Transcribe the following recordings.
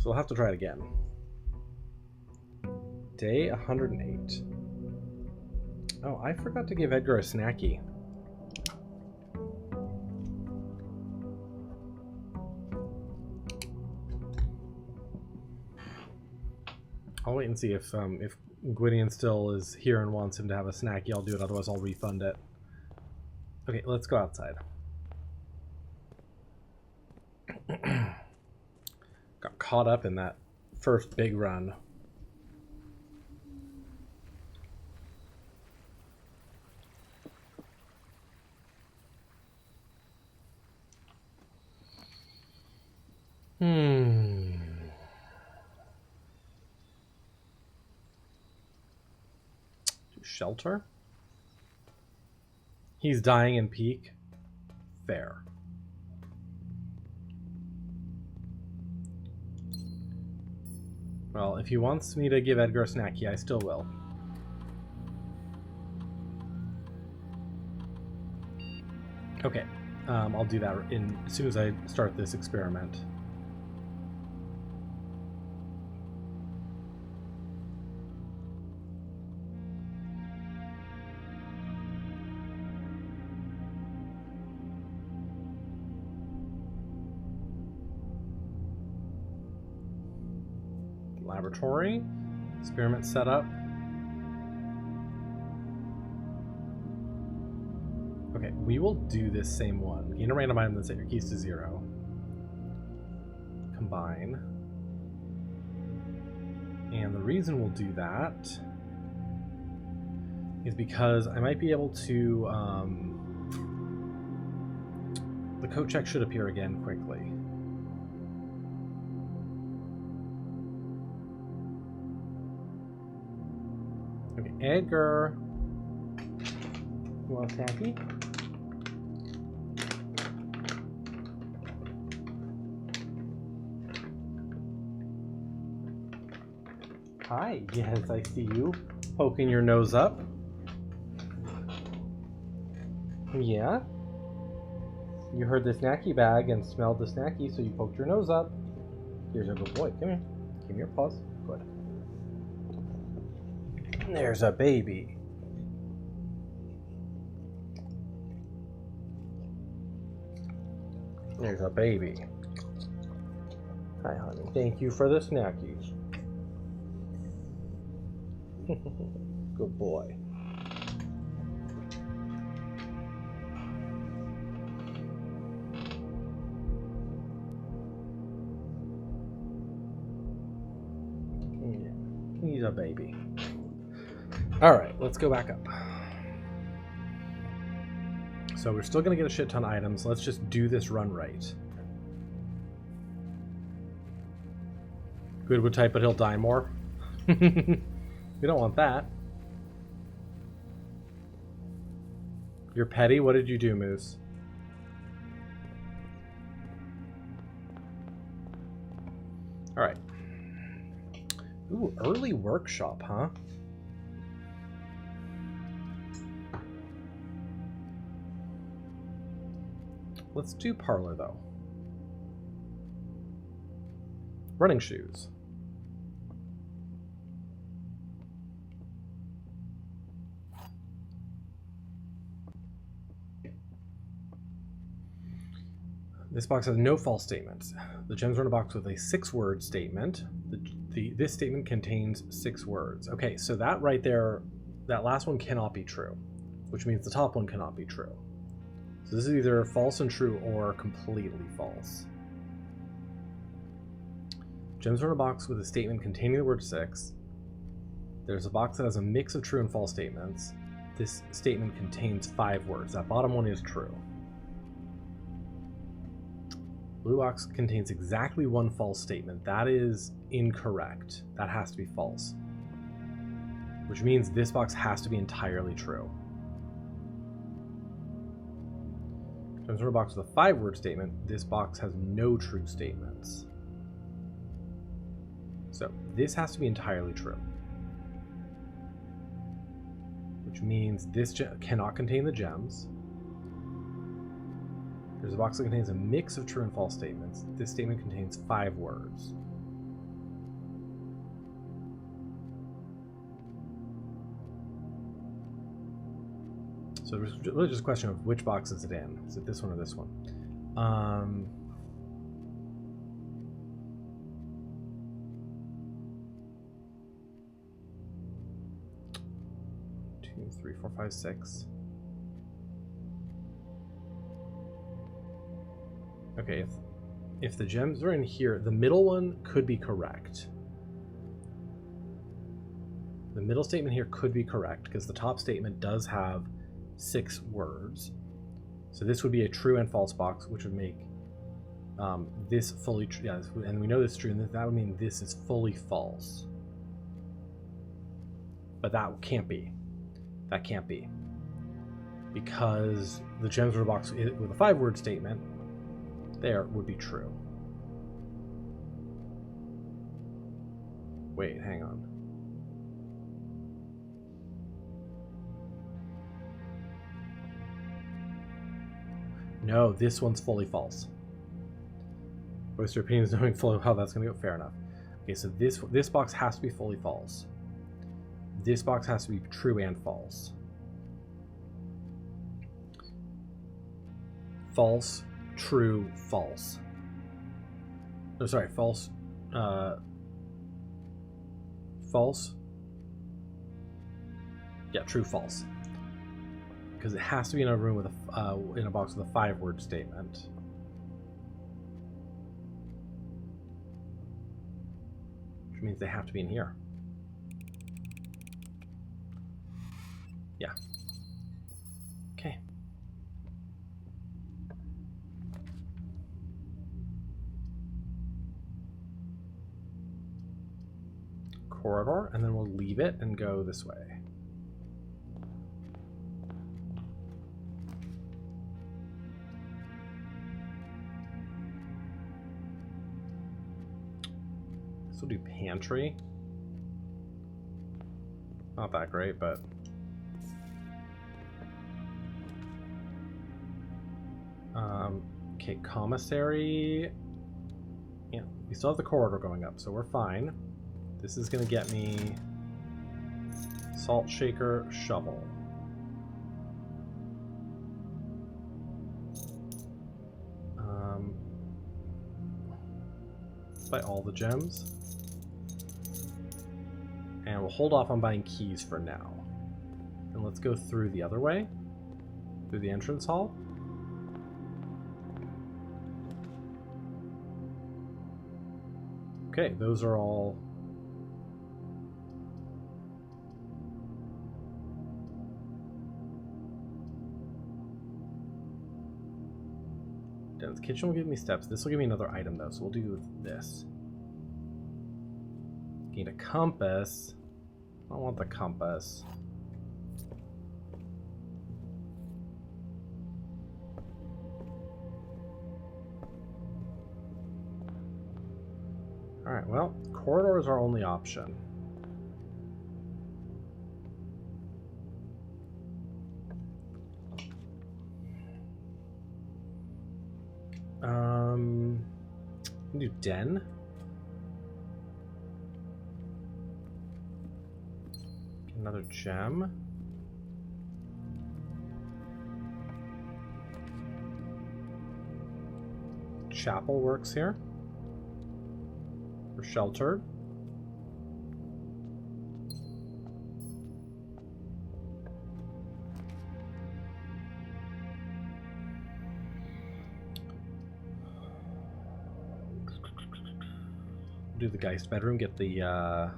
So we'll have to try it again. Day 108. Oh, I forgot to give Edgar a snacky. I'll wait and see if Gwydion still is here and wants him to have a snacky. I'll do it, otherwise I'll refund it. Okay, let's go outside. Got caught up in that first big run. Shelter? He's dying in peak. Fair. Well, if he wants me to give Edgar a snacky, I still will. Okay, I'll do that as soon as I start this experiment. Laboratory, experiment setup. Okay, we will do this same one. Gain a random item, then set your keys to 0. Combine. And the reason we'll do that is because I might be able to... the code check should appear again quickly. Okay, Edgar. You want a snacky? Hi, yes, I see you poking your nose up. Yeah? You heard the snacky bag and smelled the snacky, so you poked your nose up. Here's a good boy. Come here. Give me your paws. Good. There's a baby. There's a baby. Hi, honey. Thank you for the snackies. Good boy. Yeah, he's a baby. All right, let's go back up. So we're still going to get a shit ton of items. Let's just do this run right. Goodwood type, but he'll die more. We don't want that. You're petty? What did you do, Moose? Alright. Ooh, early workshop, huh? Let's do parlor, though. Running shoes. This box has no false statements. The gems are in a box with a 6-word statement. This statement contains 6 words. Okay, so that right there, that last one cannot be true, which means the top one cannot be true. So this is either false and true or completely false. Gems are in a box with a statement containing the word 6. There's a box that has a mix of true and false statements. This statement contains 5 words. That bottom one is true. Blue box contains exactly 1 false statement. That is incorrect. That has to be false. Which means this box has to be entirely true. Gems are in a box with a 5-word statement. This box has no true statements. So this has to be entirely true. Which means this cannot contain the gems. There's a box that contains a mix of true and false statements. This statement contains 5 words. So there's really just a question of which box is it in. Is it this one or this one? 2, 3, 4, 5, 6. Okay, if the gems are in here, the middle one could be correct. The middle statement here could be correct because the top statement does have 6 words. So this would be a true and false box, which would make this fully true. Yeah, and we know this is true, and that would mean this is fully false. But that can't be. That can't be. Because the gems in a box with a 5-word statement there would be true. Wait, hang on. No, this one's fully false. Voice your opinions knowing fully how that's going to go. Fair enough. Okay, so this box has to be fully false. This box has to be true and false. False, true, false. Oh, sorry, false. False. Yeah, true, false. Because it has to be in a room with in a box with a 5-word statement. Which means they have to be in here. Yeah. Okay. Corridor, and then we'll leave it and go this way. This will do pantry. Not that great, but okay, commissary. Yeah, we still have the corridor going up, so we're fine. This is gonna get me salt shaker, shovel. Buy all the gems. And we'll hold off on buying keys for now. And let's go through the other way. Through the entrance hall. Okay, those are all... Den's kitchen will give me steps. This will give me another item though, so we'll do this. Gain a compass. I don't want the compass. Alright, well, corridor is our only option. Do den. Another gem. Chapel works here. For shelter. Do the Geist bedroom, get the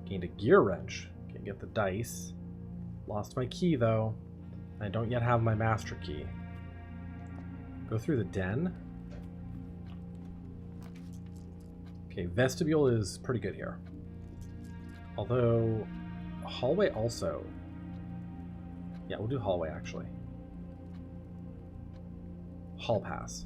gained a gear wrench. Can't get the dice. Lost my key though. I don't yet have my master key. Go through the den. Okay, vestibule is pretty good here. Although hallway also. Yeah, we'll do hallway actually. Hall pass.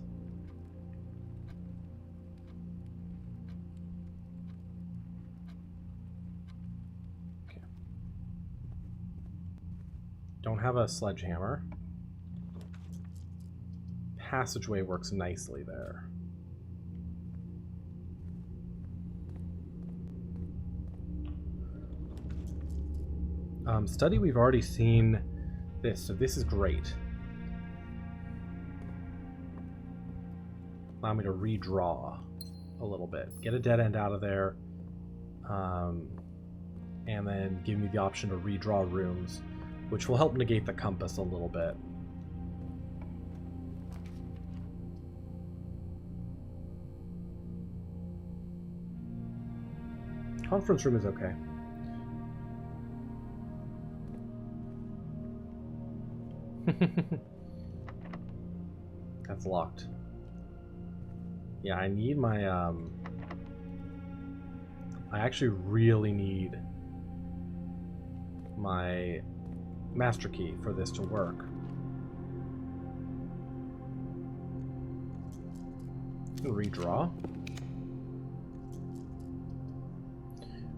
Don't have a sledgehammer. Passageway works nicely there. Study, we've already seen this, so this is great. Allow me to redraw a little bit. Get a dead end out of there. And then give me the option to redraw rooms, which will help negate the compass a little bit. Conference room is okay. That's locked. Yeah, I need my, I actually really need my master key for this to work. Redraw.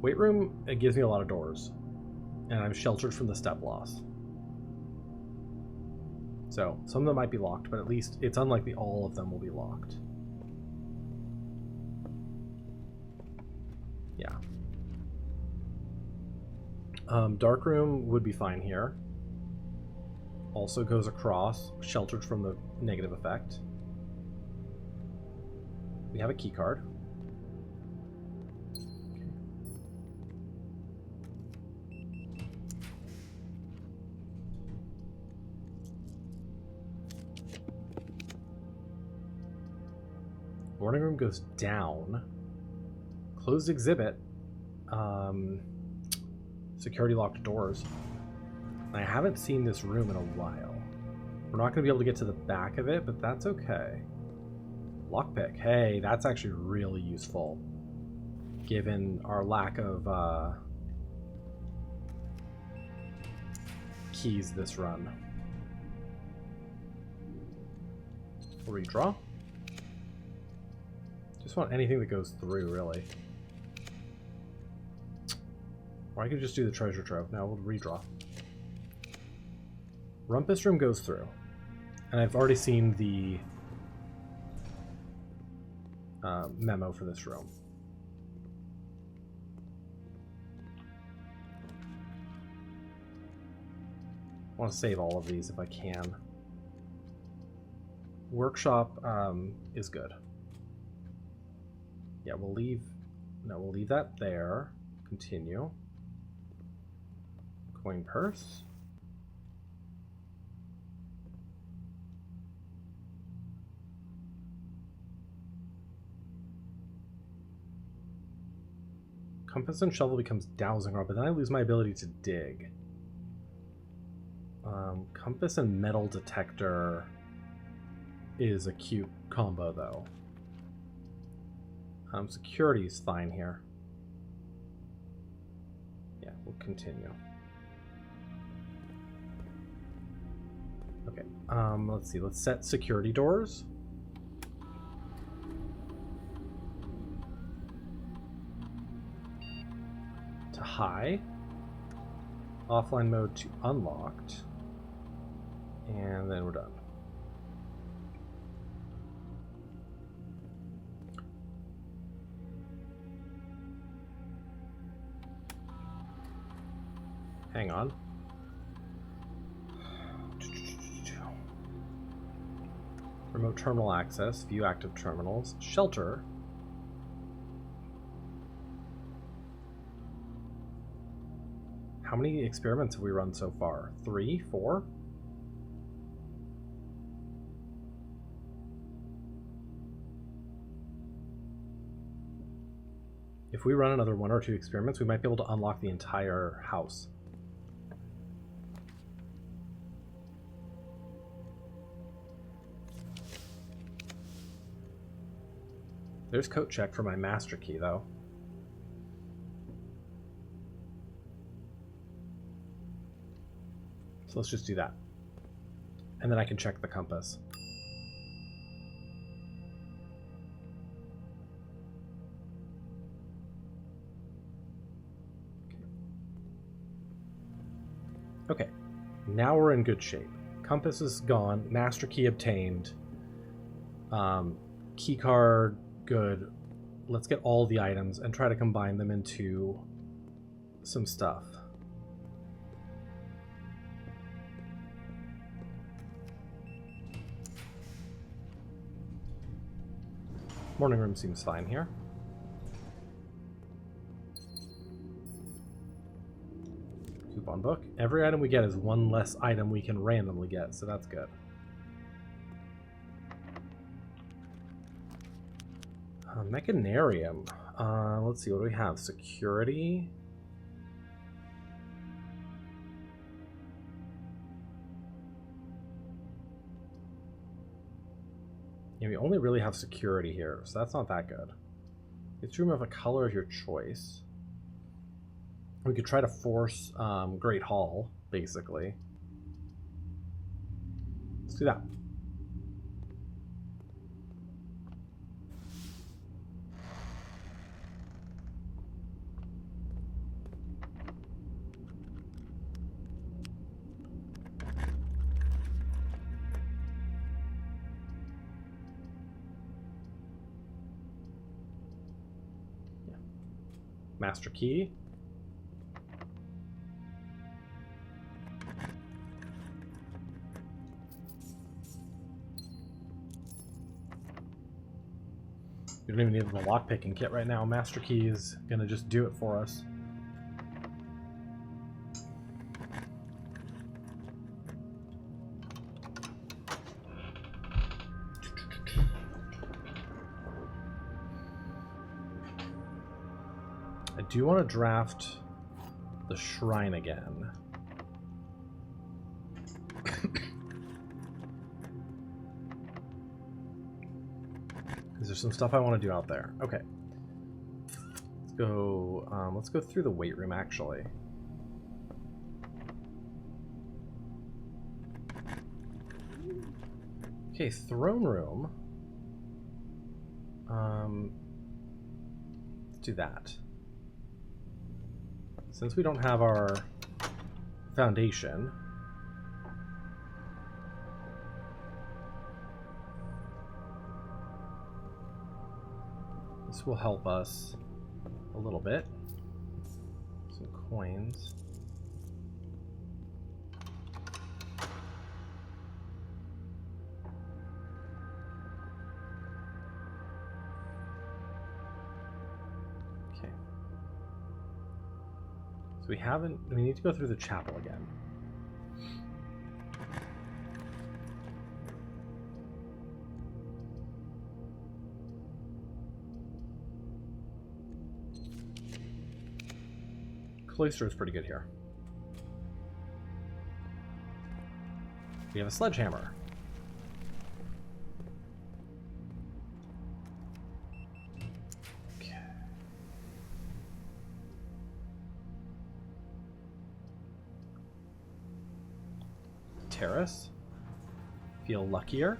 Weight room, it gives me a lot of doors. And I'm sheltered from the step loss. So, some of them might be locked, but at least it's unlikely all of them will be locked. Yeah. Dark room would be fine here. Also goes across, sheltered from the negative effect. We have a key card. Morning room goes down. Closed exhibit. Security locked doors. I haven't seen this room in a while. We're not going to be able to get to the back of it, but that's okay. Lockpick. Hey, that's actually really useful, given our lack of keys this run. Redraw. Just want anything that goes through, really. Or I could just do the treasure trove. Now we'll redraw. Rumpus room goes through. And I've already seen the memo for this room. I want to save all of these if I can. Workshop is good. Yeah, we'll leave that there. Continue. Coin purse. Compass and shovel becomes dowsing rod, but then I lose my ability to dig. Compass and metal detector is a cute combo, though. Security is fine here. Yeah, we'll continue. Okay, let's see. Let's set security doors. To high. Offline mode to unlocked. And then we're done. Hang on. Remote terminal access, view active terminals, shelter. How many experiments have we run so far? 3? 4? If we run another 1 or 2 experiments, we might be able to unlock the entire house. There's coat check for my master key, though. So let's just do that. And then I can check the compass. Okay, now we're in good shape. Compass is gone, master key obtained, key card, good. Let's get all the items and try to combine them into some stuff. Morning room seems fine here. Coupon book. Every item we get is one less item we can randomly get, so that's good. Mechanarium. Let's see, what do we have? Security. Yeah, we only really have security here, so that's not that good. It's room of a color of your choice. We could try to force Great Hall, basically. Let's do that. Master key. We don't even need the lockpicking kit right now. Master key is gonna just do it for us. I do want to draft the shrine again. Because there's some stuff I want to do out there. Okay. Let's go through the weight room actually. Okay, throne room. Let's do that. Since we don't have our foundation, this will help us a little bit. Some coins. We need to go through the chapel again. Cloister is pretty good here. We have a sledgehammer. Terrace. Feel luckier.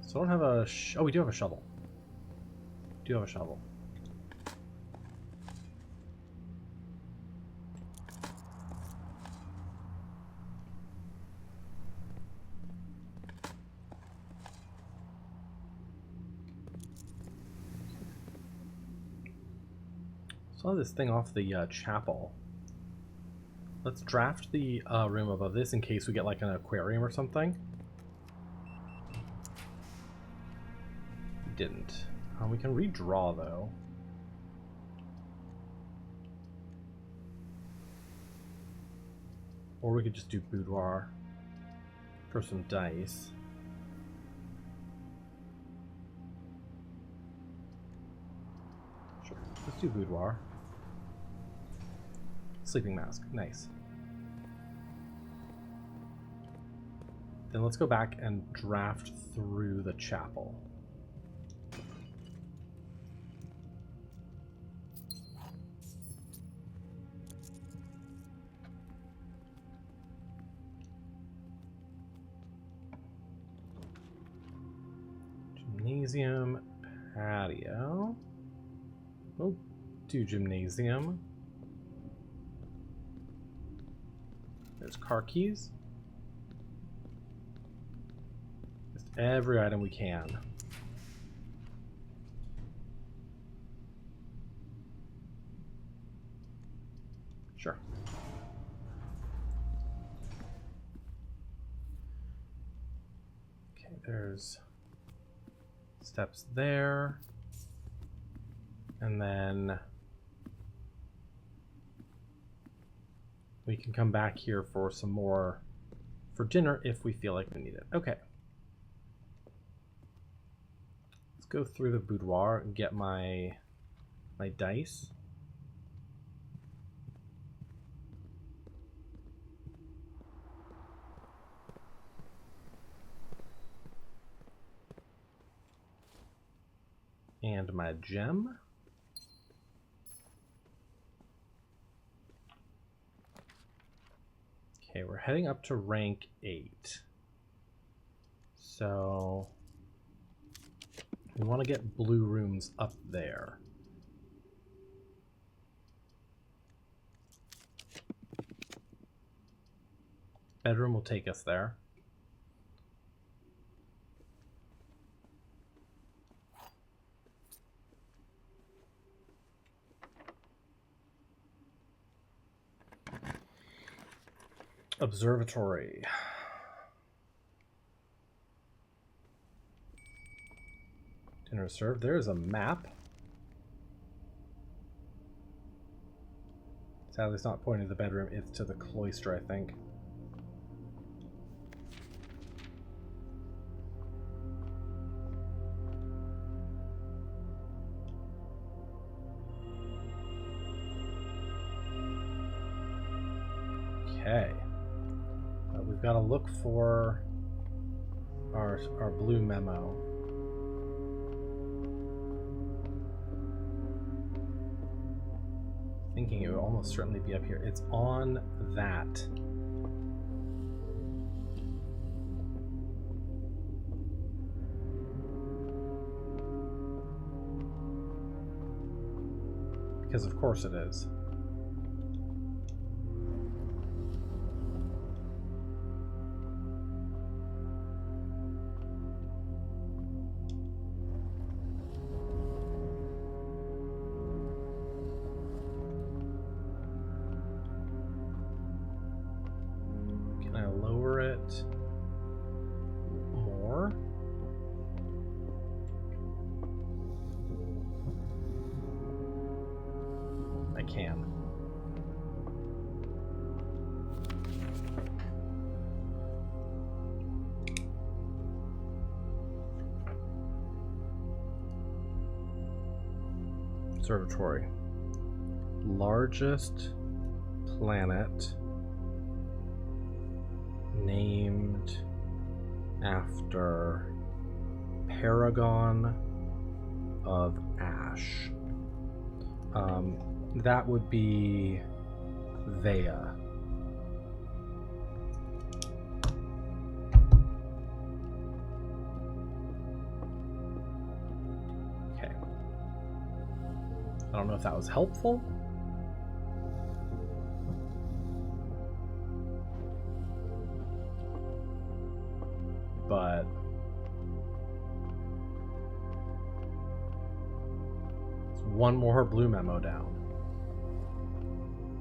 So I don't have a... oh, we do have a shovel. We do have a shovel. Saw this thing off the chapel. Let's draft the room above this in case we get like an aquarium or something. We didn't. We can redraw though. Or we could just do boudoir for some dice. Sure, let's do boudoir. Sleeping mask, nice. Then let's go back and draft through the chapel. Gymnasium, patio. We'll do gymnasium. There's car keys. Just every item we can. Sure. Okay, there's steps there. And then we can come back here for some more for dinner if we feel like we need it. Okay. Let's go through the boudoir and get my dice. And my gem. Okay, we're heading up to rank 8. So we want to get blue rooms up there. Bedroom will take us there. Observatory. Dinner served. There is a map. Sadly, it's not pointing to the bedroom. It's to the cloister, I think. Okay. We've got to look for our blue memo. Thinking it would almost certainly be up here. It's on that. Because of course it is. More. I can. Observatory. Largest planet named after Paragon of Ash. That would be Vea. Okay. I don't know if that was helpful. But it's one more blue memo down.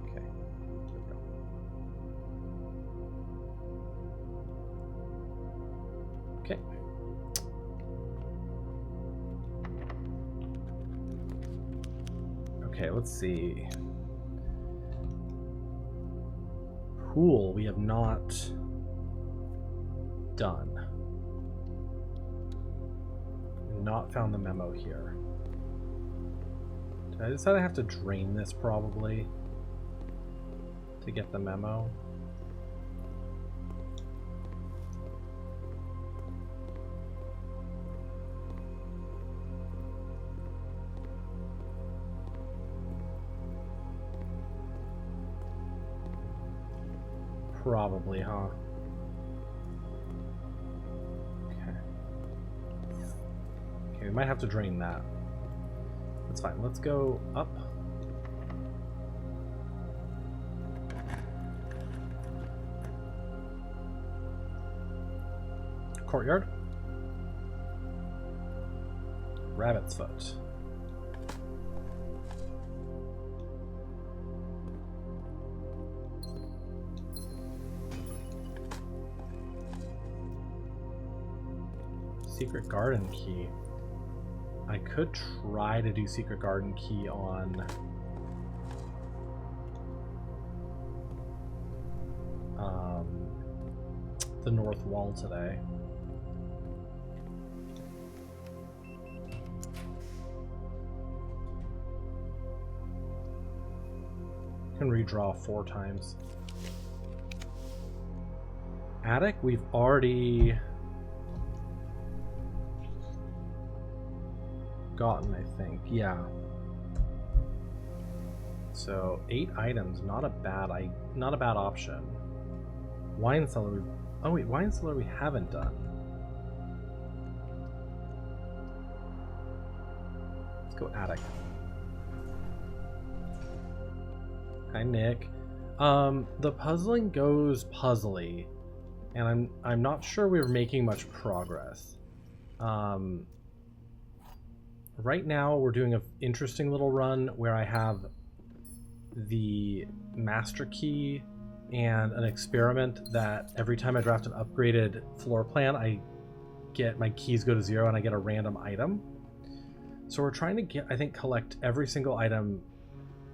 Okay, there we go. Okay. Okay, let's see. Pool, we have not done. Not found the memo here. Did I decide I have to drain this probably to get the memo? Probably, huh? Okay, we might have to drain that. That's fine. Let's go up. Courtyard. Rabbit's Foot. Secret garden key. I could try to do secret garden key on the north wall today. Can redraw 4 times. Attic, we've already gotten, I think. Yeah. So 8 items, not a bad option. Wine cellar. Oh wait, wine cellar we haven't done. Let's go attic. Hi Nick. The puzzling goes puzzly, and I'm not sure we're making much progress. Right now we're doing an interesting little run where I have the master key and an experiment that every time I draft an upgraded floor plan, I get my keys go to 0 and I get a random item. So we're trying to I think collect every single item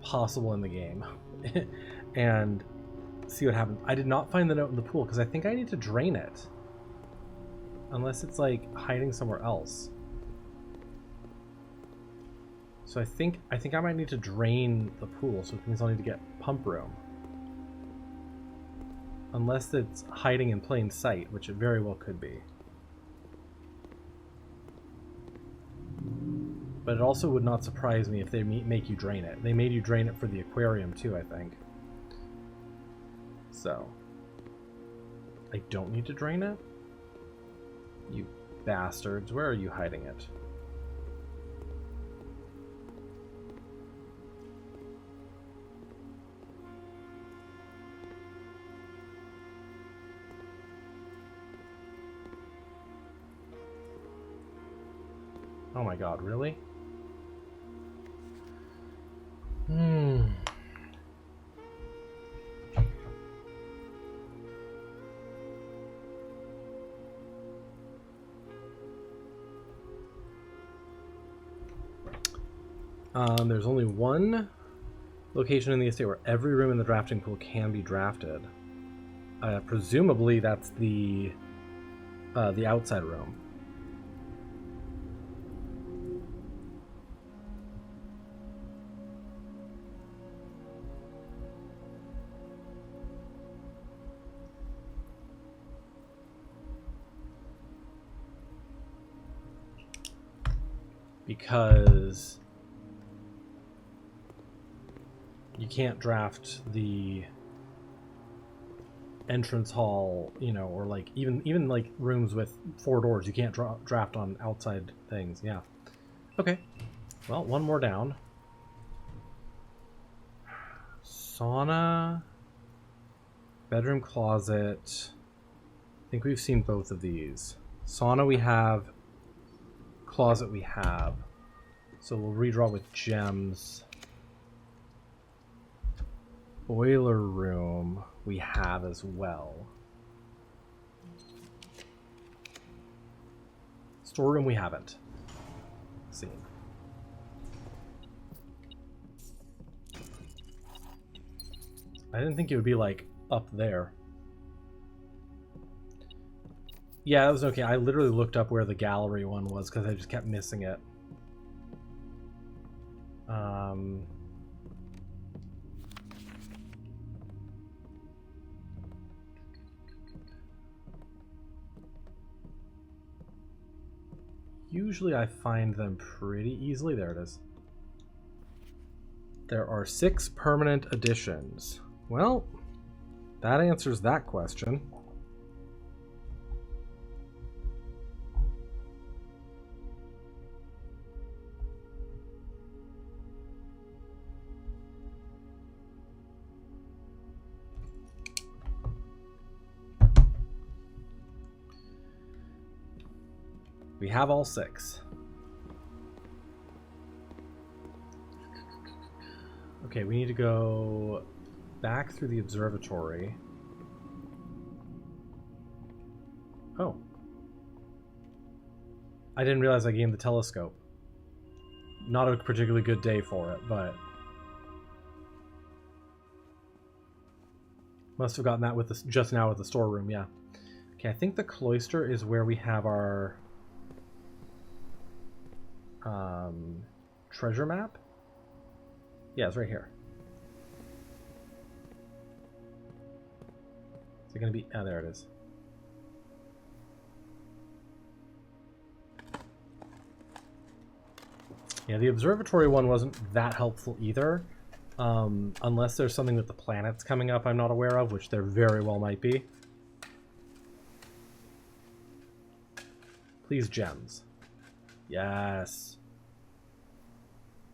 possible in the game and see what happens. I did not find the note in the pool because I think I need to drain it, unless it's like hiding somewhere else. So I think I might need to drain the pool, so it means I'll need to get pump room. Unless it's hiding in plain sight, which it very well could be. But it also would not surprise me if they make you drain it. They made you drain it for the aquarium too, I think. So. I don't need to drain it? You bastards, where are you hiding it? Oh my god, really? There's only one location in the estate where every room in the drafting pool can be drafted. Presumably that's the outside room. Because you can't draft the entrance hall, you know, or like even like rooms with 4 doors. You can't draft on outside things. Yeah. Okay. Well, one more down. Sauna, bedroom closet. I think we've seen both of these. Sauna we have. Closet we have. So we'll redraw with gems. Boiler room we have as well. Storeroom we haven't seen. I didn't think it would be like up there. Yeah, that was okay. I literally looked up where the gallery one was because I just kept missing it. Usually I find them pretty easily. There it is. There are 6 permanent additions. Well, that answers that question. We have all 6. Okay, we need to go back through the observatory. Oh. I didn't realize I gained the telescope. Not a particularly good day for it, but... Must have gotten that with the, just now with the storeroom, yeah. Okay, I think the cloister is where we have our... treasure map? Yeah, it's right here. Is it going to be... Oh, there it is. Yeah, the observatory one wasn't that helpful either. Unless there's something with the planets coming up I'm not aware of, which there very well might be. Please, gems. Yes.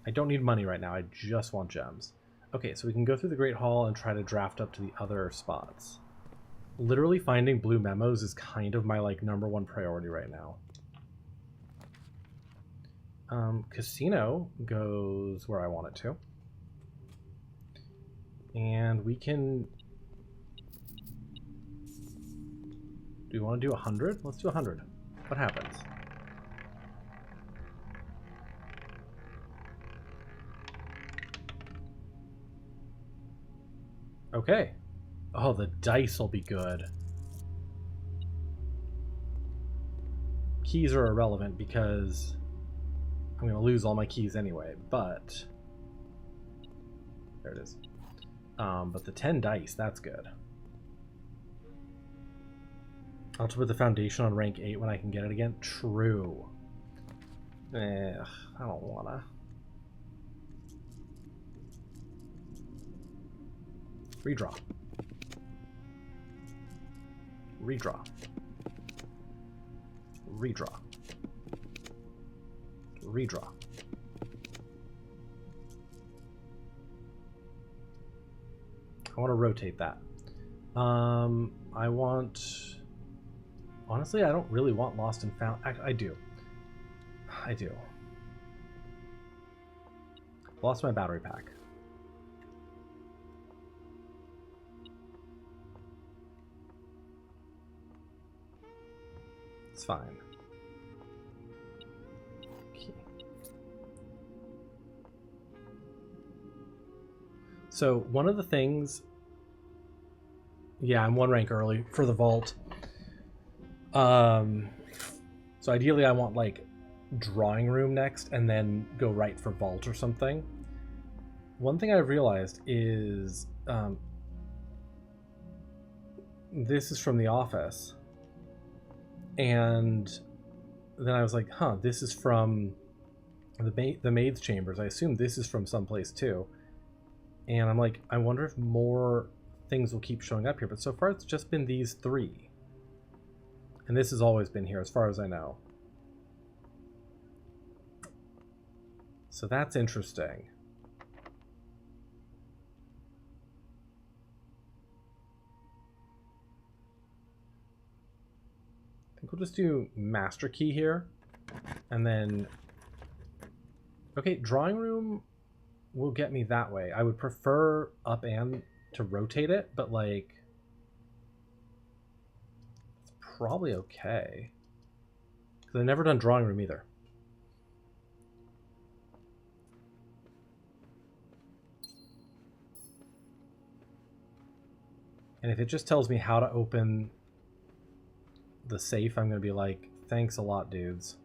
I don't need money right now, I just want gems. Okay, so we can go through the Great Hall and try to draft up to the other spots. Literally finding blue memos is kind of my, like, #1 priority right now. Casino goes where I want it to. And we can... Do we want to do 100? Let's do 100. What happens? Okay. Oh, the dice will be good. Keys are irrelevant because I'm going to lose all my keys anyway, but... There it is. But the 10 dice, that's good. I'll have to put the foundation on rank 8 when I can get it again. True. I don't wanna. Redraw. Redraw. Redraw. Redraw. I want to rotate that. I want... Honestly, I don't really want Lost and Found. I do. I do. Lost my battery pack. It's fine. Okay. So one of the things... Yeah, I'm 1 rank early for the vault. So ideally I want, like, drawing room next and then go right for vault or something. One thing I've realized is this is from the office, and then I was like, huh, this is from the maid's chambers. I assume this is from someplace too, and I'm like, I wonder if more things will keep showing up here, but so far it's just been these 3. And this has always been here, as far as I know. So that's interesting. I think we'll just do master key here. And then... Okay, drawing room will get me that way. I would prefer up and to rotate it, but, like... Probably okay. Because I've never done drawing room either. And if it just tells me how to open the safe, I'm going to be like, thanks a lot, dudes.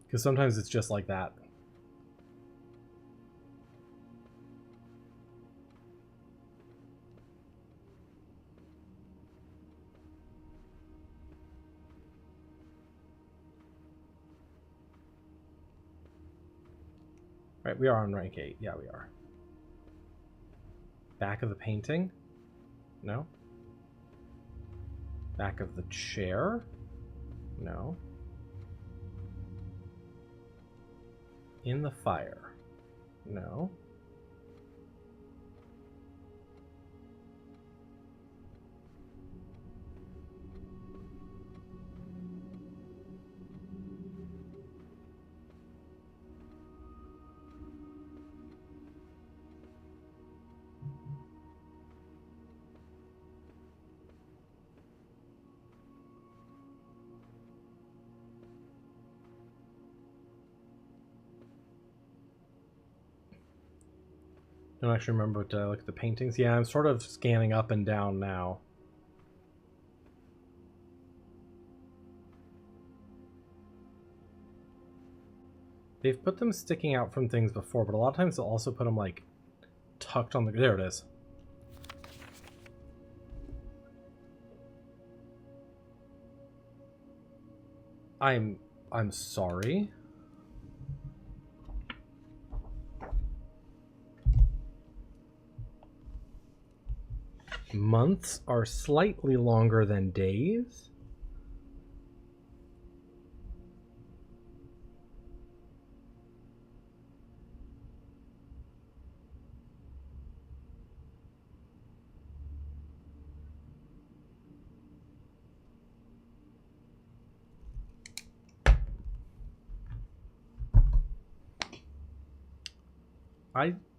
Because sometimes it's just like that. Right, we are on rank 8. Yeah, we are. Back of the painting? No. Back of the chair? No. In the fire? No. don't actually remember what I look at the paintings. Yeah, I'm sort of scanning up and down now. They've put them sticking out from things before, but a lot of times they'll also put them like tucked on the... There it is. I'm sorry. Months are slightly longer than days.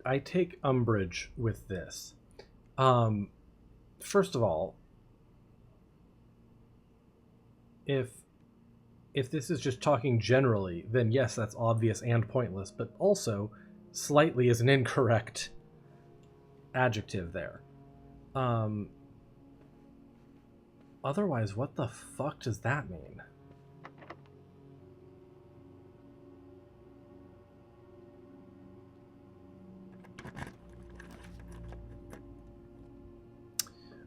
I take umbrage with this. First of all, if this is just talking generally, then yes, that's obvious and pointless, but also slightly is an incorrect adjective there. Otherwise, what the fuck does that mean?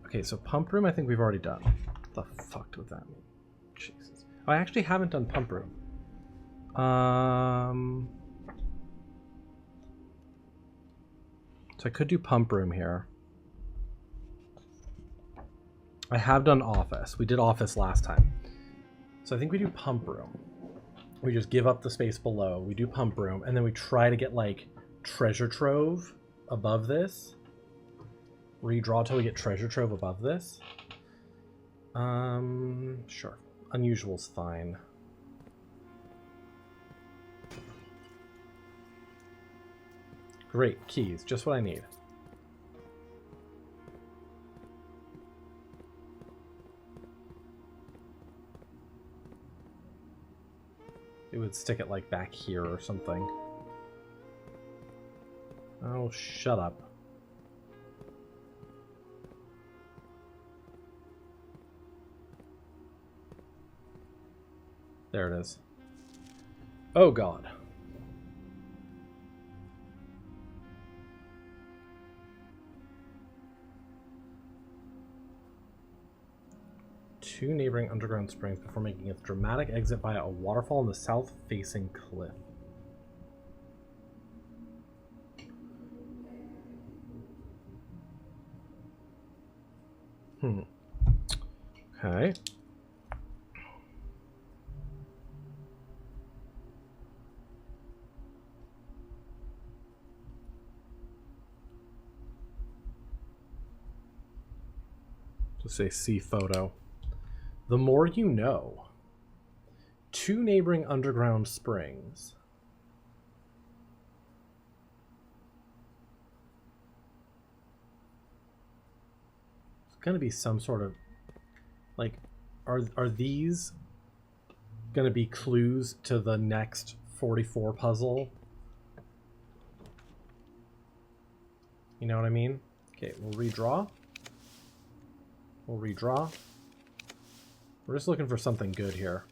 Okay, so pump room I think we've already done. What the fuck would that mean? Jesus. Oh, I actually haven't done pump room. So I could do pump room here. I have done office. We did office last time. So I think we do pump room. We just give up the space below. We do pump room, and then we try to get like treasure trove above this. Redraw till we get treasure trove above this. Sure. Unusual's fine. Great, keys, just what I need. It would stick it like back here or something. Oh, shut up. There it is. Oh god. Two neighboring underground springs before making a dramatic exit via a waterfall on the south-facing cliff. Okay. Just say see photo. The more you know. Two neighboring underground springs. It's gonna be some sort of like are these gonna be clues to the next 44 puzzle? You know what I mean? Okay, we'll redraw. We'll redraw. We're just looking for something good here.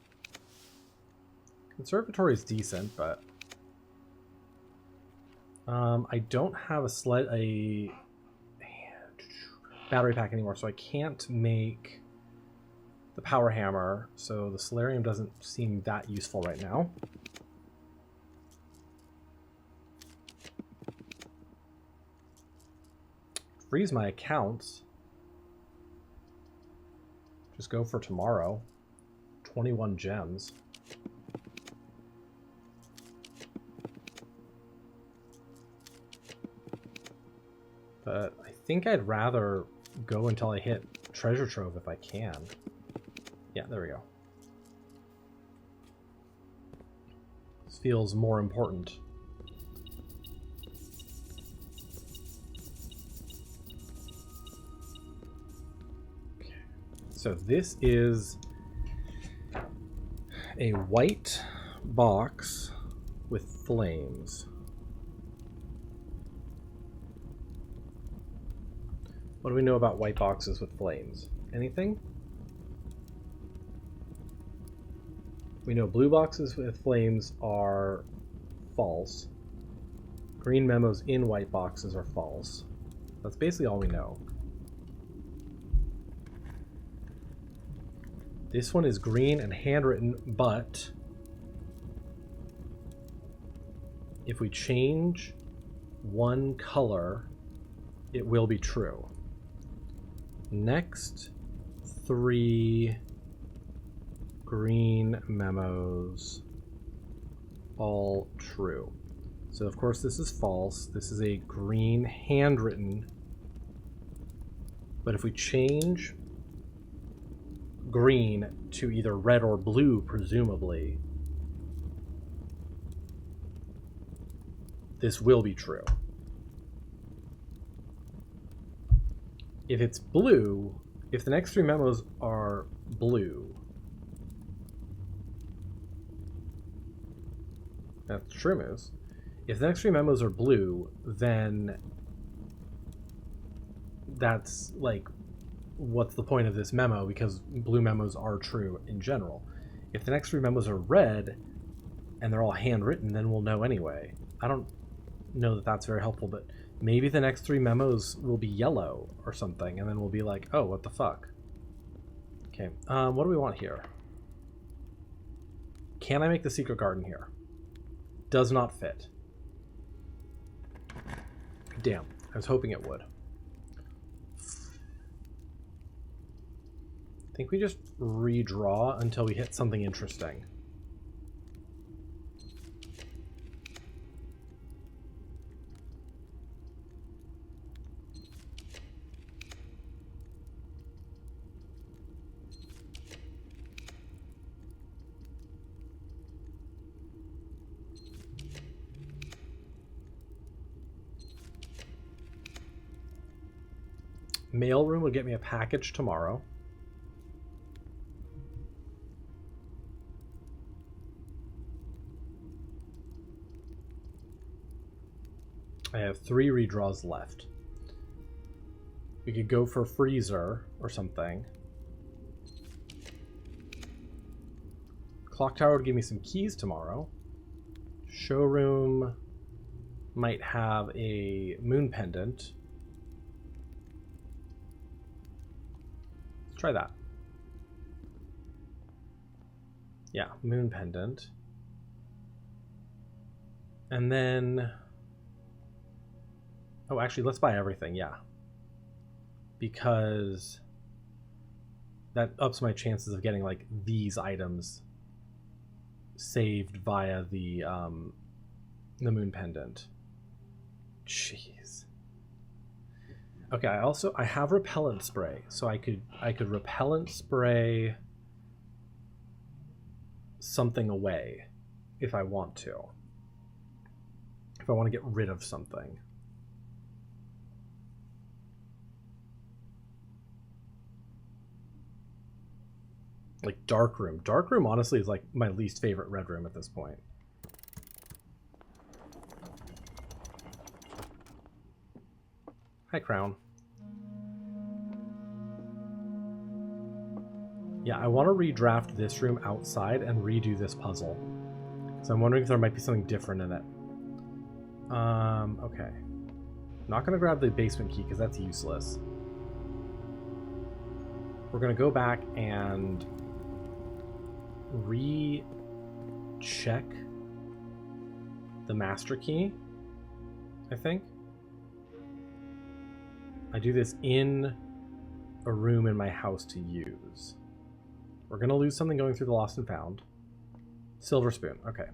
Conservatory is decent, but I don't have a battery pack anymore, so I can't make the power hammer. So the solarium doesn't seem that useful right now. Freeze my accounts. Just go for tomorrow. 21 gems. But I think I'd rather go until I hit treasure trove if I can. Yeah, there we go. This feels more important. So this is a white box with flames. What do we know about white boxes with flames? Anything? We know blue boxes with flames are false. Green memos in white boxes are false. That's basically all we know. This one is green and handwritten, but if we change one color, it will be true. Next 3 green memos, all true. So of course this is false. This is a green handwritten. But if we change green to either red or blue, presumably, this will be true. If it's blue, if the next 3 memos are blue, that's trim is. If the next 3 memos are blue, then that's like, what's the point of this memo? Because blue memos are true in general. If the next 3 memos are red and they're all handwritten, then we'll know anyway. I don't know that that's very helpful, but maybe the next 3 memos will be yellow or something, and then we'll be like, oh, what the fuck? Okay, what do we want here? Can I make the secret garden here? Does not fit. Damn, I was hoping it would. I think we just redraw until we hit something interesting. Mailroom would get me a package tomorrow. I have 3 redraws left. We could go for freezer or something. Clock tower would give me some keys tomorrow. Showroom might have a moon pendant. Let's try that. Yeah, moon pendant. And then... oh, actually, let's buy everything, yeah. Because that ups my chances of getting, like, these items saved via the moon pendant. Jeez. Okay, I have repellent spray, so I could repellent spray something away if I want to. If I want to get rid of something. Like dark room. Dark room honestly is like my least favorite red room at this point. Hi, Crown. Yeah, I want to redraft this room outside and redo this puzzle. So I'm wondering if there might be something different in it. Okay. Not gonna grab the basement key because that's useless. We're gonna go back and recheck the master key, I think. I do this in a room in my house to use. We're gonna lose something going through the lost and found. Silver spoon, okay.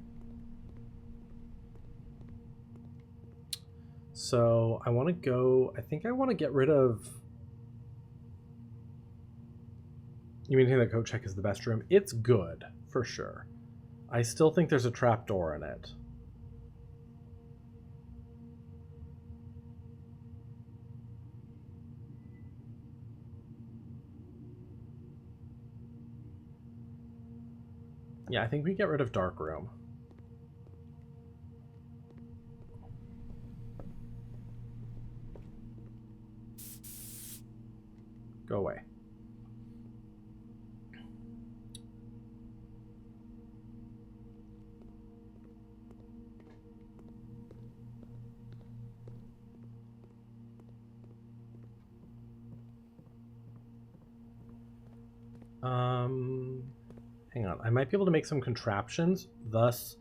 So I want to go, I think I want to get rid of... You mean that coat check is the best room? It's good, for sure. I still think there's a trapdoor in it. Yeah, I think we get rid of dark room. Go away. Hang on. I might be able to make some contraptions, thus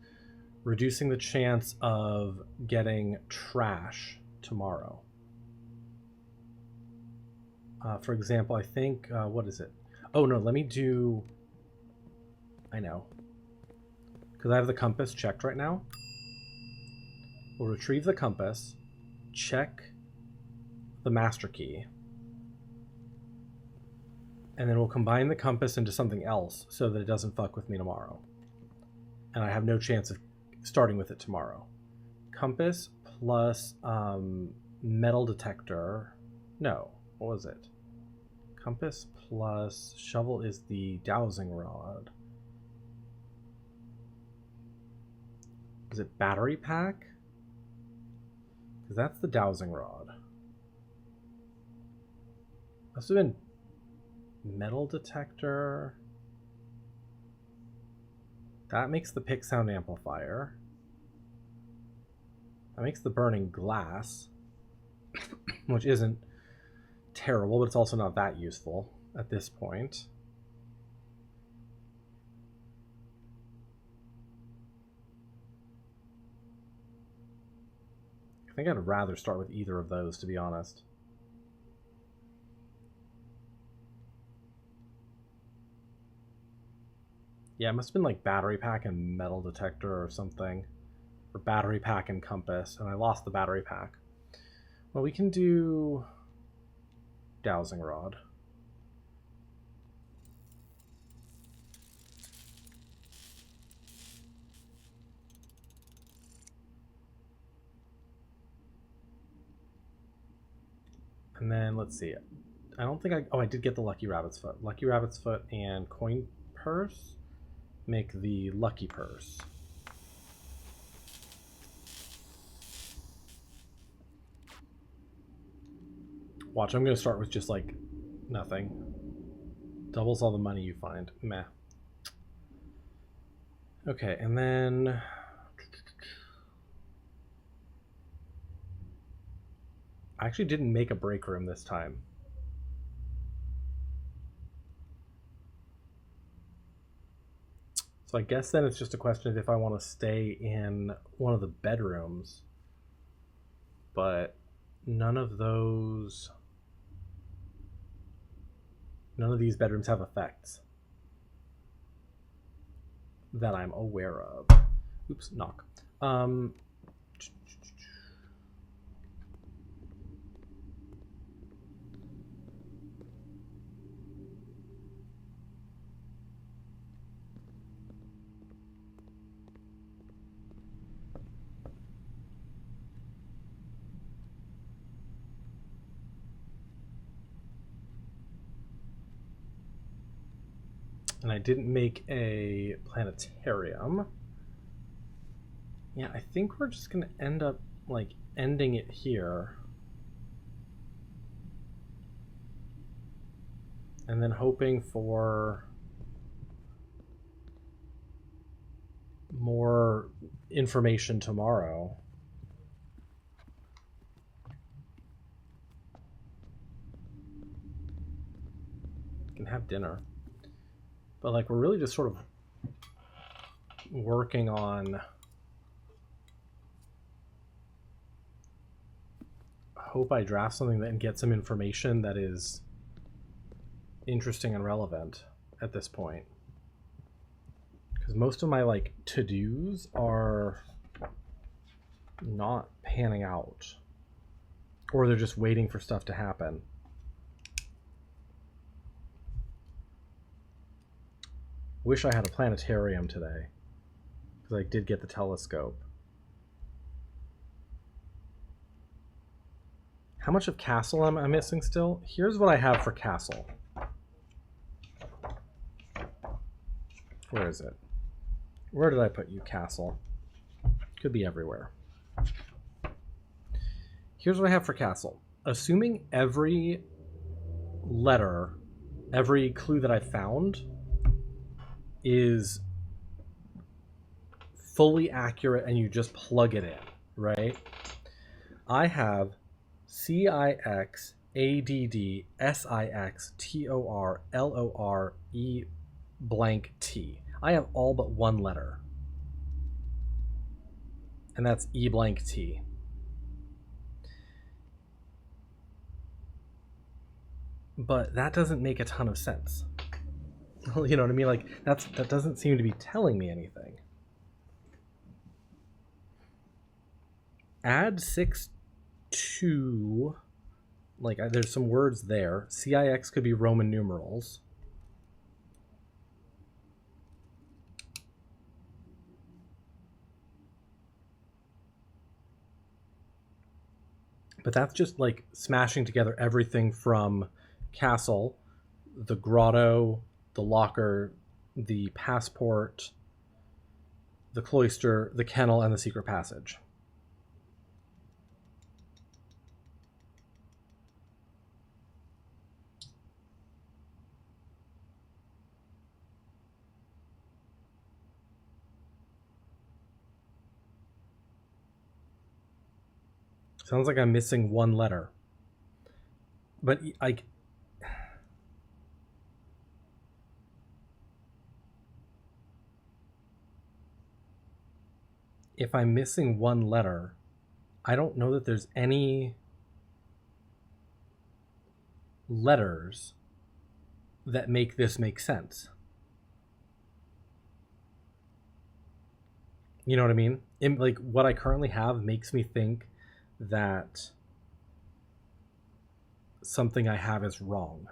reducing the chance of getting trash tomorrow. For example, I think, what is it? Oh no, let me do, I know. Because I have the compass checked right now. We'll retrieve the compass, check the master key, and then we'll combine the compass into something else so that it doesn't fuck with me tomorrow. And I have no chance of starting with it tomorrow. Compass plus metal detector. No, what was it? Compass plus shovel is the dowsing rod. Is it battery pack? Because that's the dowsing rod. Must have been metal detector. That makes the pick sound amplifier. That makes the burning glass, which isn't terrible, but it's also not that useful at this point. I think I'd rather start with either of those, to be honest. Yeah, it must have been like battery pack and metal detector or something. Or battery pack and compass, and I lost the battery pack. Well, we can do dowsing rod. And then let's see it. I don't think I did get the Lucky Rabbit's Foot. Lucky Rabbit's Foot and coin purse make the lucky purse. Watch, I'm going to start with just like nothing. Doubles all the money you find. Meh. Okay, and then I actually didn't make a break room this time. So I guess then it's just a question of if I want to stay in one of the bedrooms. But none of these bedrooms have effects that I'm aware of. Oops, knock. And I didn't make a planetarium. Yeah, I think we're just gonna end up like ending it here. And then hoping for more information tomorrow. We can have dinner. But like we're really just sort of working on hope I draft something and get some information that is interesting and relevant at this point. Because most of my like to-dos are not panning out. Or they're just waiting for stuff to happen. Wish I had a planetarium today, because I did get the telescope. How much of Castle am I missing still? Here's what I have for Castle. Where is it? Where did I put you, Castle? Could be everywhere. Here's what I have for Castle. Assuming every letter, every clue that I found is fully accurate and you just plug it in, right? I have CIX ADD SIX TOR LOR E blank T. I have all but one letter, and that's E blank T. But that doesn't make a ton of sense. You know what I mean? Like that doesn't seem to be telling me anything. Add 6 to, like, there's some words there. CIX could be Roman numerals. But that's just like smashing together everything from castle, the grotto, the locker, the passport, the cloister, the kennel, and the secret passage. Sounds like I'm missing one letter. But if I'm missing one letter, I don't know that there's any letters that make this make sense. You know what I mean? Like what I currently have makes me think that something I have is wrong.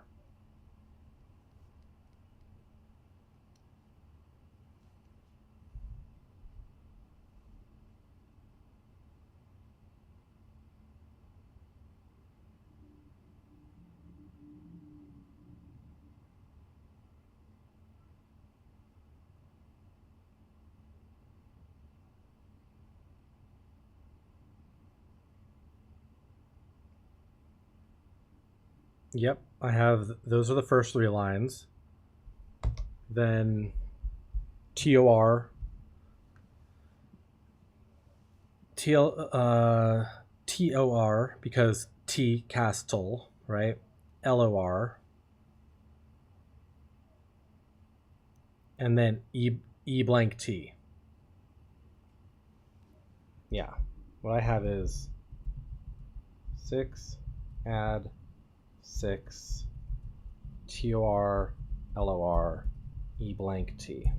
Yep, I have, those are the first 3 lines. Then TOR, TOR because T castle, right? LOR, and then E blank T. Yeah, what I have is 6 add 6 TOR LOR E blank T.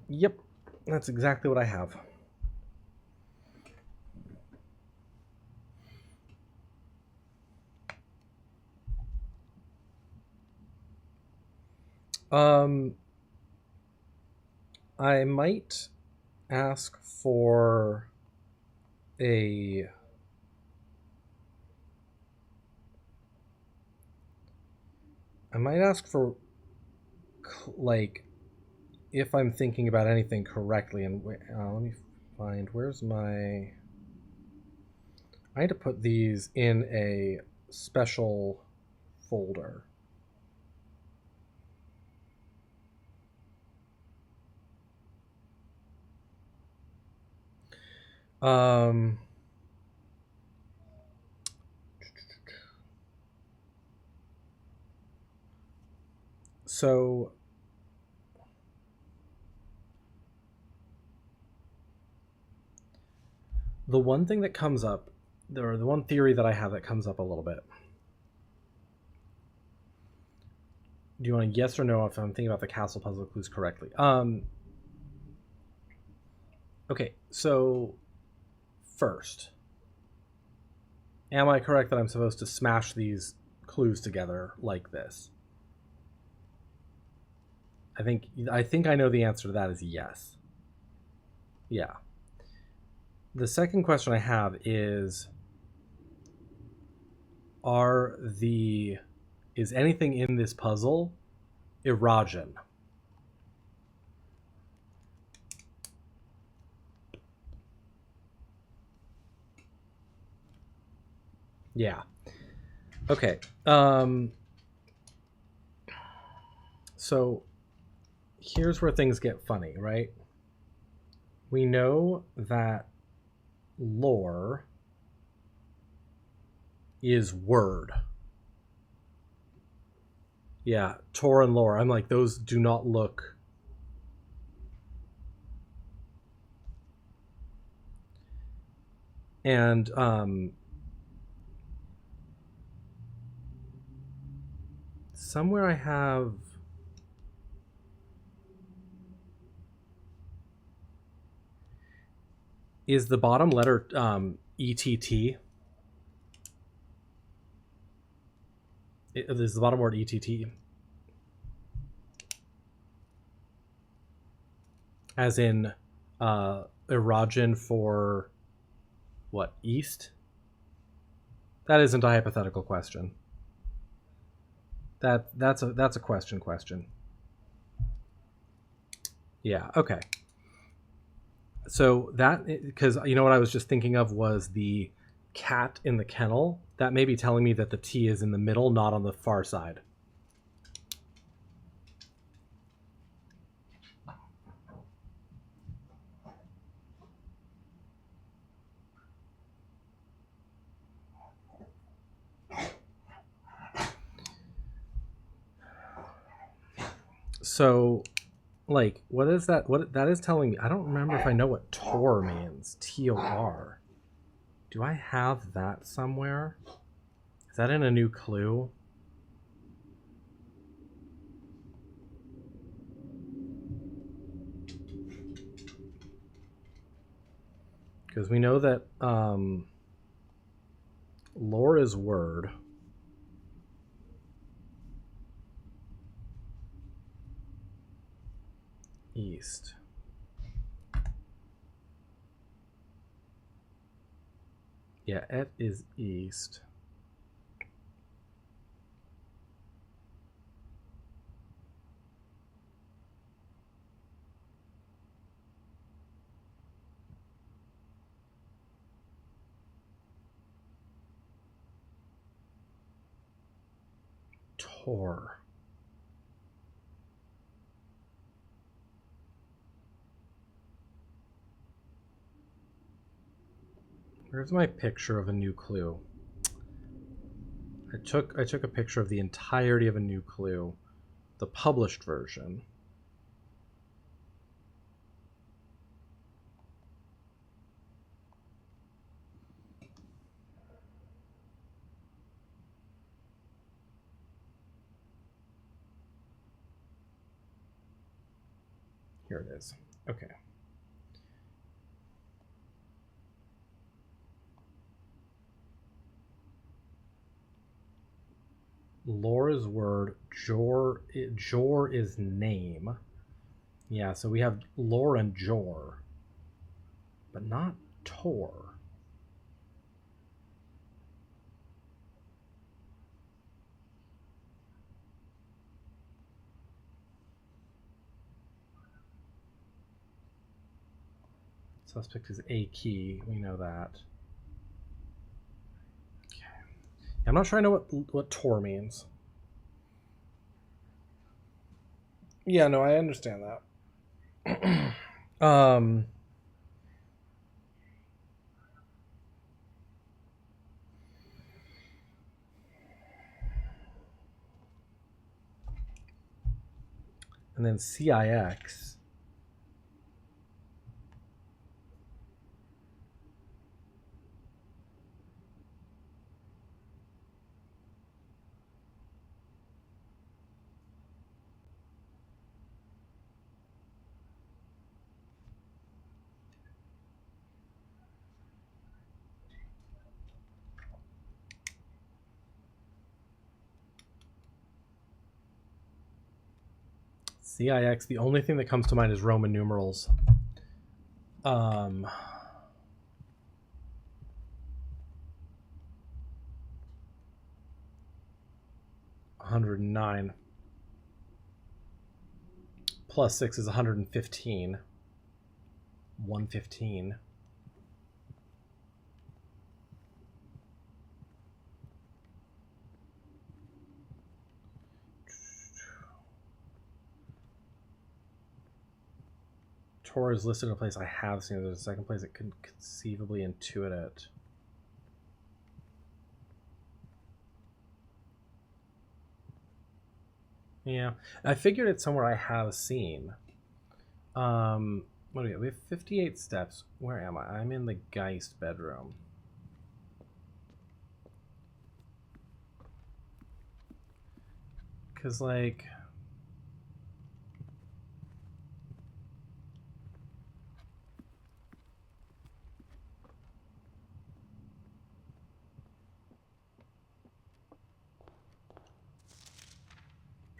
Yep, that's exactly what I have. I might ask for a like, if I'm thinking about anything correctly, and let me find, where's my, I need to put these in a special folder. So the one thing that comes up, or the one theory that I have that comes up a little bit. Do you want a yes or no if I'm thinking about the castle puzzle clues correctly? Okay, so first, am I correct that I'm supposed to smash these clues together like this? I think I know the answer to that is yes. Yeah. The second question I have is, is anything in this puzzle erogen? Yeah. Okay. So here's where things get funny, right? We know that lore is word. Yeah, Tor and lore. I'm like, those do not look. And somewhere I have. Is the bottom letter ETT? Is the bottom word ETT? As in erogen for what, east? That isn't a hypothetical question. That's a question. Yeah, okay. So that, because you know what I was just thinking of was the cat in the kennel. That may be telling me that the T is in the middle, not on the far side. So, like, what is that? What that is telling me? I don't remember if I know what Tor means. Tor. Do I have that somewhere? Is that in a new clue? Because we know that lore is word. East. Yeah, it is east. Tor. Where's my picture of a new clue? I took a picture of the entirety of a new clue, the published version. Here it is. Okay. Lore is word. Jor is name. Yeah, so we have lore and Jor, but not Tor. Suspect is a key. We know that. Okay. I'm not sure I know what Tor means. Yeah, no, I understand that. And then CIX. CIX, the only thing that comes to mind is Roman numerals. 109 plus 6 is 115. 115. Tor is listed in a place I have seen. There's a second place it could conceivably intuit it. Yeah, I figured it's somewhere I have seen. What do we have? We have 58 steps. Where am I? I'm in the Geist bedroom. Because, like...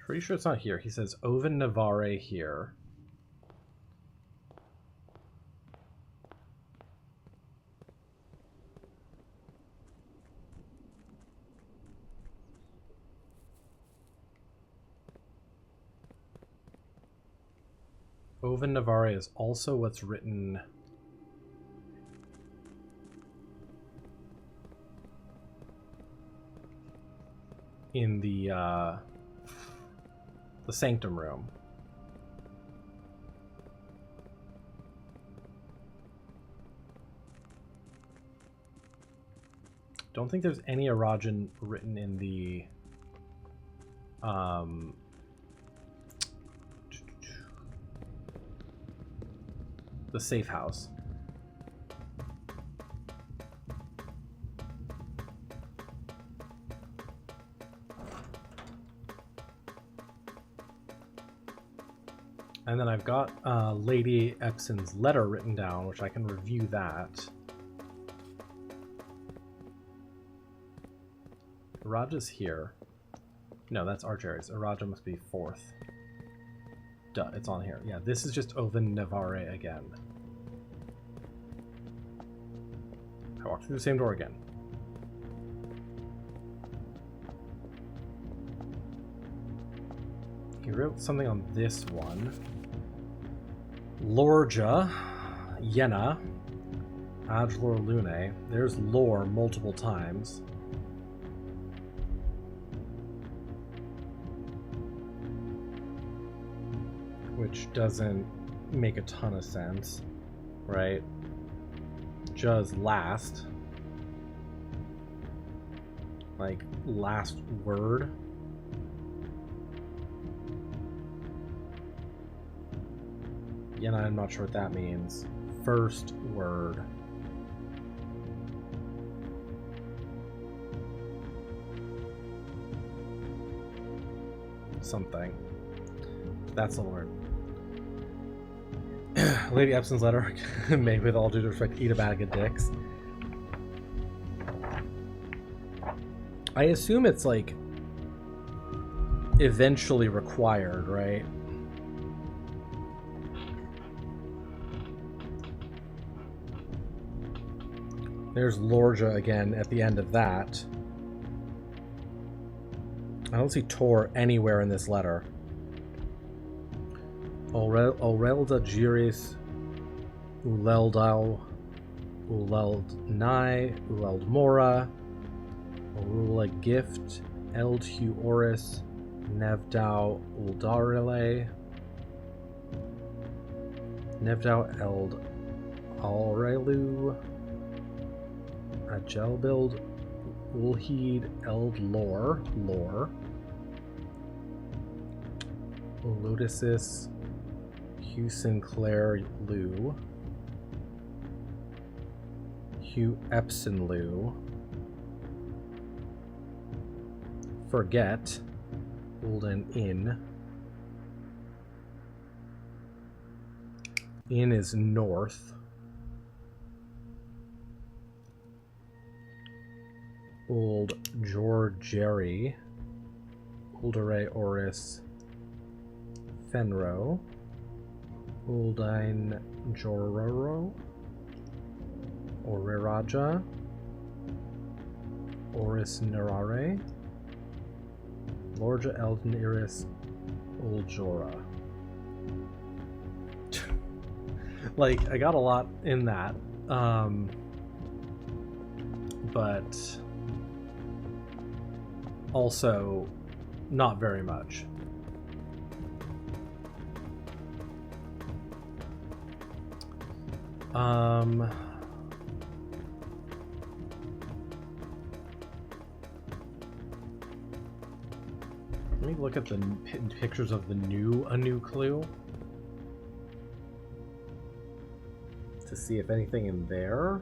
Pretty sure it's not here. He says Oven Navarre here. Oven Navarre is also what's written in the sanctum room. Don't think there's any Arajan written in the safe house. And then I've got Lady Epson's letter written down, which I can review that. Araja's here. No, that's Archaeus. Araja must be 4th. Duh, it's on here. Yeah, this is just Oven Navarre again. I walked through the same door again. He wrote something on this one. Lorja, Yenna, Ajlor Lune. There's lore multiple times. Which doesn't make a ton of sense, right? Just last. Like, last word. Yeah, I'm not sure what that means. First word. Something. That's the word. Lady Epson's letter may, with all due respect, eat a bag of dicks. I assume it's, like, eventually required, right? There's Lorja again at the end of that. I don't see Tor anywhere in this letter. Orelda Jiris Uleldau Uleldnai Uleldmora Orula Gift Eldhu Oris Nevdau Uldarile Nevdau Eld Alrelu Ajelbild Ulheed Eld Lore Lotusis Hugh Sinclair Lou Hugh Epson Lou Forget Ulden Inn is north. Old Georgeri Uldere Oris Fenro Uldine Jororo Oriraja Oris Nerare Lorja Elden Iris Uljora. Like, I got a lot in that, but also not very much. Let me look at the pictures of a new clue to see if anything in there.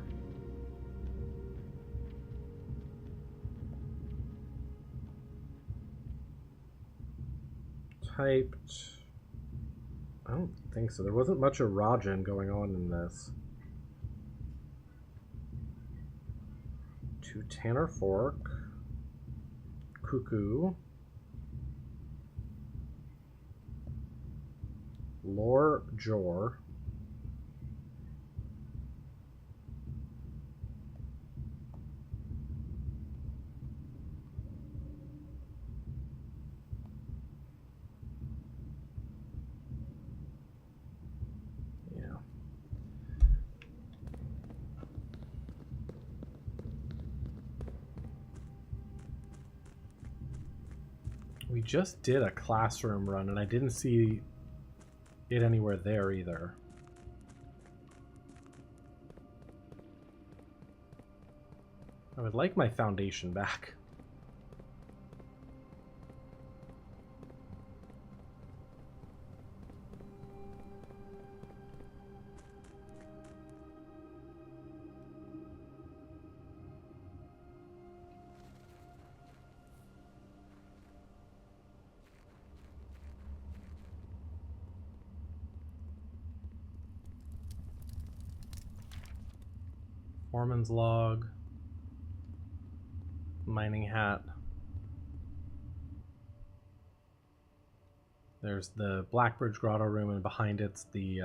Typed. I don't think so. There wasn't much erogen going on in this. To Tanner Fork. Cuckoo. Lore Jor. We just did a classroom run and I didn't see it anywhere there either. I would like my foundation back. Foreman's log, mining hat. There's the Blackbridge Grotto room, and behind it's the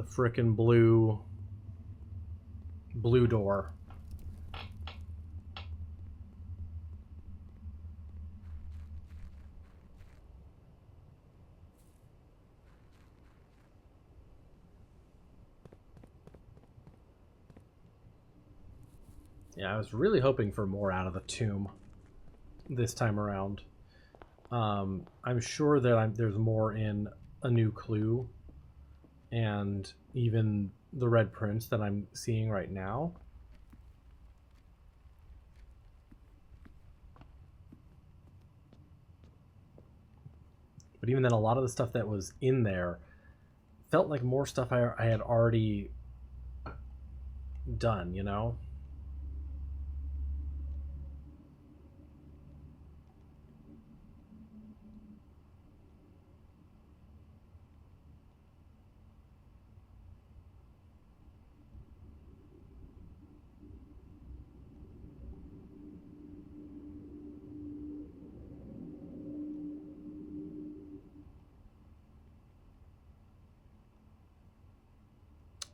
frickin' blue door. Yeah, I was really hoping for more out of the tomb this time around. I'm sure that there's more in A New Clue and even the Red Prince that I'm seeing right now. But even then, a lot of the stuff that was in there felt like more stuff I had already done, you know?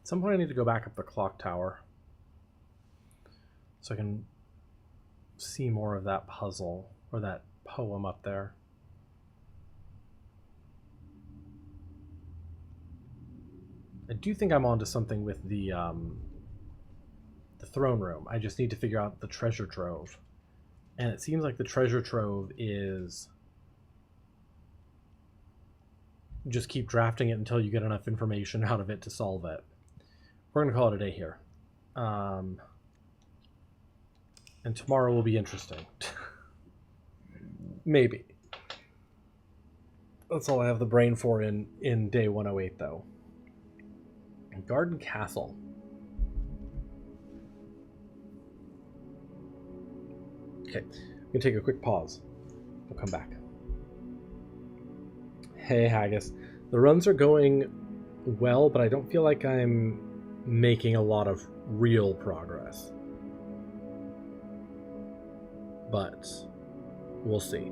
At some point I need to go back up the clock tower so I can see more of that puzzle or that poem up there. I do think I'm onto something with the throne room. I just need to figure out the treasure trove. And it seems like the treasure trove is just keep drafting it until you get enough information out of it to solve it. We're going to call it a day here. And tomorrow will be interesting. Maybe. That's all I have the brain for in day 108, though. Garden Castle. Okay, I'm going to take a quick pause. We'll come back. Hey, Haggis. The runs are going well, but I don't feel like I'm making a lot of real progress. But we'll see.